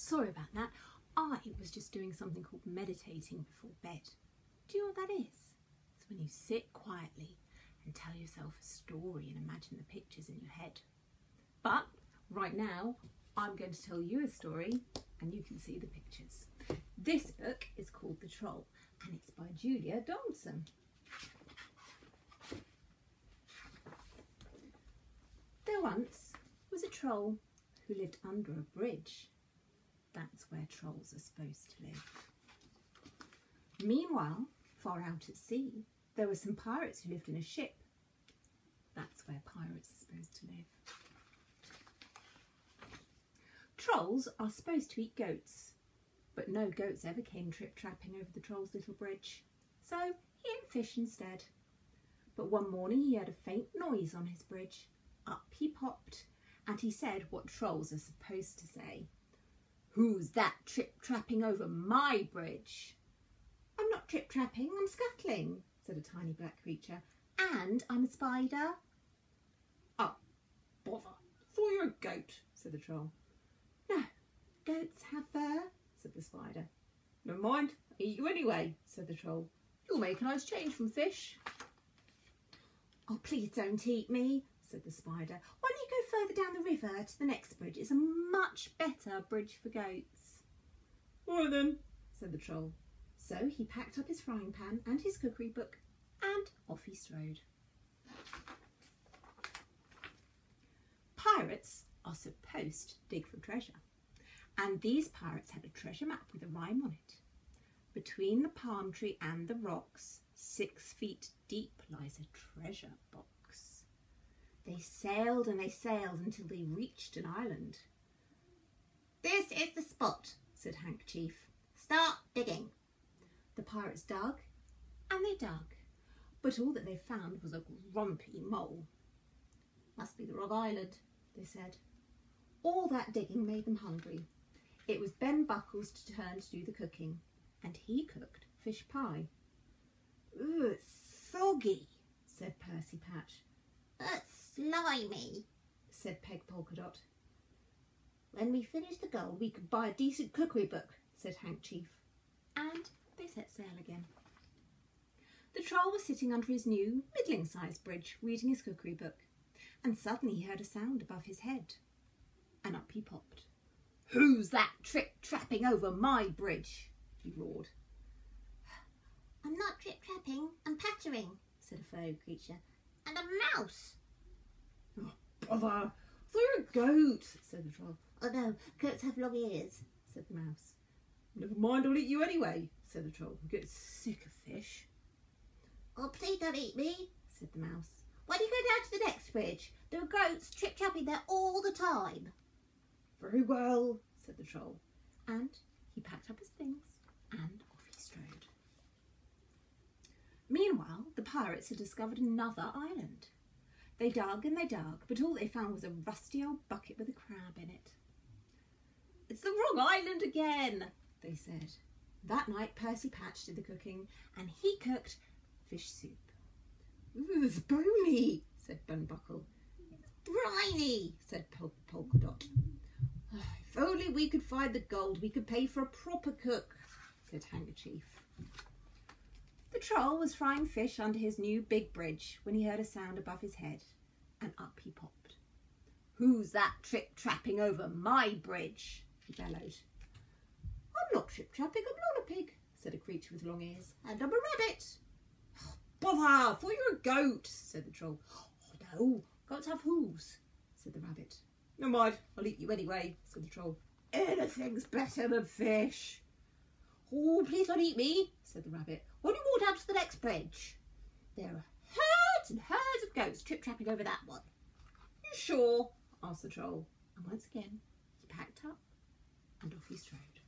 sorry about that. I was just doing something called meditating before bed. Do you know what that is? It's when you sit quietly and tell yourself a story and imagine the pictures in your head. But right now, I'm going to tell you a story and you can see the pictures. This book is called The Troll and it's by Julia Donaldson. There once was a troll who lived under a bridge. That's where trolls are supposed to live. Meanwhile, far out at sea, there were some pirates who lived in a ship. That's where pirates are supposed to live. Trolls are supposed to eat goats, but no goats ever came trip-trapping over the troll's little bridge, so he ate fish instead. But one morning he heard a faint noise on his bridge. Up he popped, and he said what trolls are supposed to say. "Who's that trip-trapping over my bridge?" "I'm not trip-trapping, I'm scuttling," said a tiny black creature. "And I'm a spider." "Oh, bother, thought you were a goat," said the troll. "No, goats have fur," said the spider. "Never mind, I'll eat you anyway," said the troll. "You'll make a nice change from fish." "Oh, please don't eat me," said the spider. "Why don't you go further down the river to the next bridge? It's a much better bridge for goats." "All right then," said the troll. So he packed up his frying pan and his cookery book and off he strode. Pirates are supposed to dig for treasure, and these pirates had a treasure map with a rhyme on it. Between the palm tree and the rocks, 6 feet deep, lies a treasure box. They sailed and they sailed until they reached an island. "This is the spot," said Handkerchief. "Start digging." The pirates dug and they dug, but all that they found was a grumpy mole. "Must be the wrong island," they said. All that digging made them hungry. It was Ben Buckle's turn to do the cooking, and he cooked fish pie. "Ooh, it's soggy," said Percy Patch. "It's slimy," said Peg Polkadot. "When we finish the gold, we could buy a decent cookery book," said Handkerchief. And they set sail again. The troll was sitting under his new, middling-sized bridge, reading his cookery book, and suddenly he heard a sound above his head, and up he popped. "Who's that trip-trapping over my bridge?" he roared. "I'm not trip-trapping, I'm pattering," said a fellow creature. "And a mouse." "Oh, bother, I thought you were a goat," said the troll. "Oh no, goats have long ears," said the mouse. "Never mind, I'll eat you anyway," said the troll. "I get sick of fish." "Oh, please don't eat me," said the mouse. "Why don't you go down to the next bridge? There are goats trip-trapping there all the time." "Very well," said the troll, and he packed up his things and off he strode. Meanwhile, the pirates had discovered another island. They dug and they dug, but all they found was a rusty old bucket with a crab in it. "It's the wrong island again," they said. That night Percy Patch did the cooking, and he cooked fish soup. "Ooh, it's bony," said Bunbuckle. "It's briny," said Polkadot. "If only we could find the gold, we could pay for a proper cook," said Handkerchief. The troll was frying fish under his new big bridge when he heard a sound above his head, and up he popped. "Who's that trip-trapping over my bridge?" he bellowed. "I'm not trip-trapping, I'm not a pig," said a creature with long ears, "and I'm a rabbit." "Oh, bother, I thought you were a goat," said the troll. "Oh no, goats have hooves," said the rabbit. "Never mind, I'll eat you anyway," said the troll. "Anything's better than fish." "Oh, please don't eat me," said the rabbit. "Why don't you walk down to the next bridge? There are herds and herds of goats trip-trapping over that one." "You sure?" asked the troll, and once again he packed up and off he strode.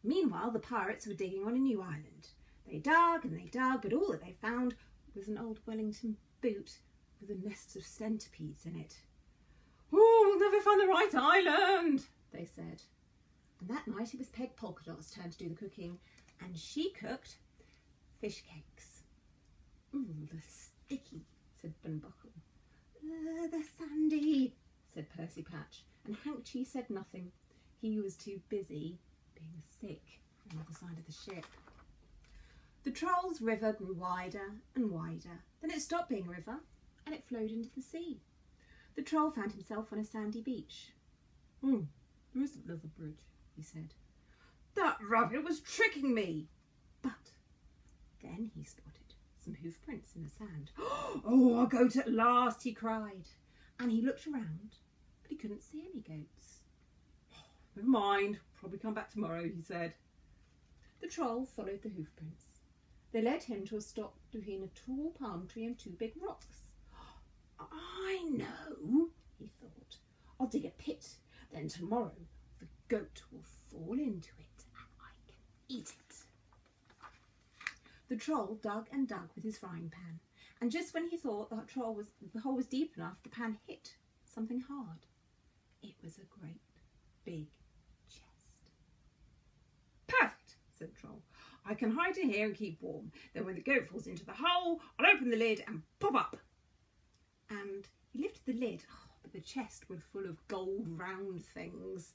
Meanwhile, the pirates were digging on a new island. They dug and they dug, but all that they found was an old Wellington boot with a nest of centipedes in it. "Oh, we'll never find the right island," they said. And that night it was Peg Polkadot's turn to do the cooking, and she cooked fish cakes. "Ooh, they're sticky," said Bunbuckle. "They're sandy," said Percy Patch, and Hank Chief said nothing. He was too busy being sick on the other side of the ship. The Troll's river grew wider and wider. Then it stopped being a river and it flowed into the sea. The Troll found himself on a sandy beach. There isn't another bridge, he said. That rabbit was tricking me. But then he spotted some hoof prints in the sand. Oh, a goat at last, he cried. And he looked around, but he couldn't see any goats. Never mind, probably come back tomorrow, he said. The Troll followed the hoof prints. They led him to a stop between a tall palm tree and two big rocks. I know, he thought. I'll dig a pit. Then tomorrow the goat will fall into it and I can eat it. The Troll dug and dug with his frying pan, and just when he thought the hole was deep enough, the pan hit something hard. It was a great big chest. Perfect, said the Troll. I can hide in here and keep warm. Then when the goat falls into the hole, I'll open the lid and pop up. And he lifted the lid, but the chest was full of gold round things.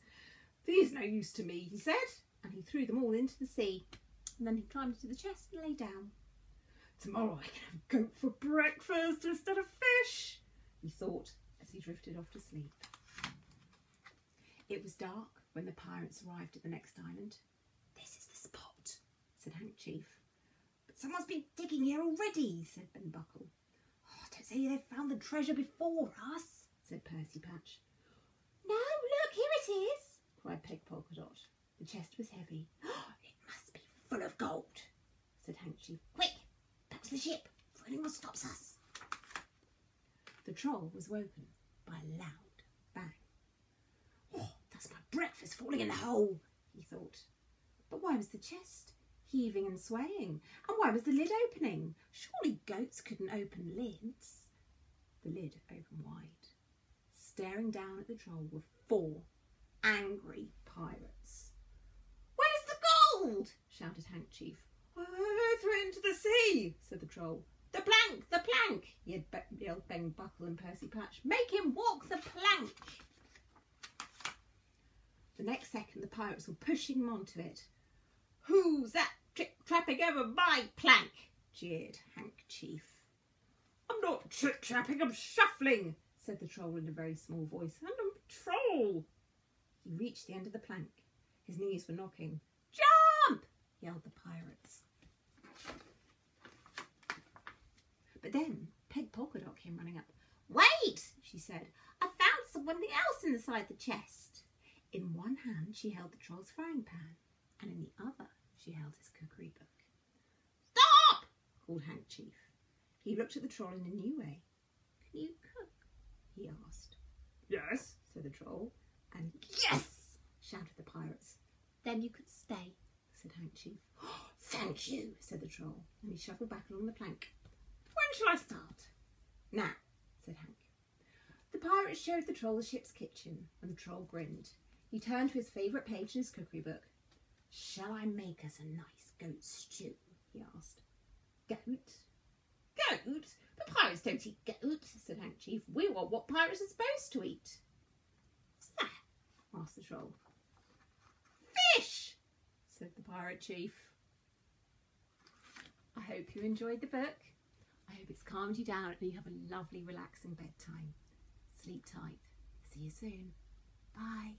These are no use to me, he said, and he threw them all into the sea. And then he climbed into the chest and lay down. Tomorrow I can have goat for breakfast instead of fish, he thought as he drifted off to sleep. It was dark when the pirates arrived at the next island. This is the spot, said Hank Chief. But someone's been digging here already, said Ben Buckle. Oh, don't say they've found the treasure before us, said Percy Patch. No, look, here it is, cried Peg Polka Dot. The chest was heavy. Oh, it must be full of gold, said Hank Chief. Quick, back to the ship, before anyone stops us. The Troll was woken by a loud bang. Oh, that's my breakfast falling in the hole, he thought. But why was the chest heaving and swaying? And why was the lid opening? Surely goats couldn't open lids. The lid opened wide. Staring down at the Troll were 4 angry pirates. Where's the gold? Shouted Hank Chief. I threw it into the sea, said the Troll. The plank, the plank, yelled Ben Buckle and Percy Patch. Make him walk the plank. The next second the pirates were pushing him onto it. Who's that trick-trapping over my plank? Jeered Hank Chief. I'm not trick-trapping, I'm shuffling, said the Troll in a very small voice. I'm a troll. He reached the end of the plank. His knees were knocking. Jump! Yelled the pirates. But then Peg Polka Dot came running up. Wait, she said. I found something else inside the chest. In one hand she held the Troll's frying pan, and in the other she held his cookery book. Stop! Called Hank Chief. He looked at the Troll in a new way. Can you cook? He asked. Yes, said the Troll. And yes, shouted the pirates. Then you could stay, said Hank Chief. Oh, thank you, said the Troll, and he shuffled back along the plank. When shall I start? Now, said Hank. The pirates showed the Troll the ship's kitchen, and the Troll grinned. He turned to his favourite page in his cookery book. Shall I make us a nice goat stew? He asked. Goat? Goat? The pirates don't eat goat, said Hank Chief. We want what pirates are supposed to eat. What's that? Asked the Troll. Fish, said the pirate chief. I hope you enjoyed the book. I hope it's calmed you down and you have a lovely, relaxing bedtime. Sleep tight. See you soon. Bye.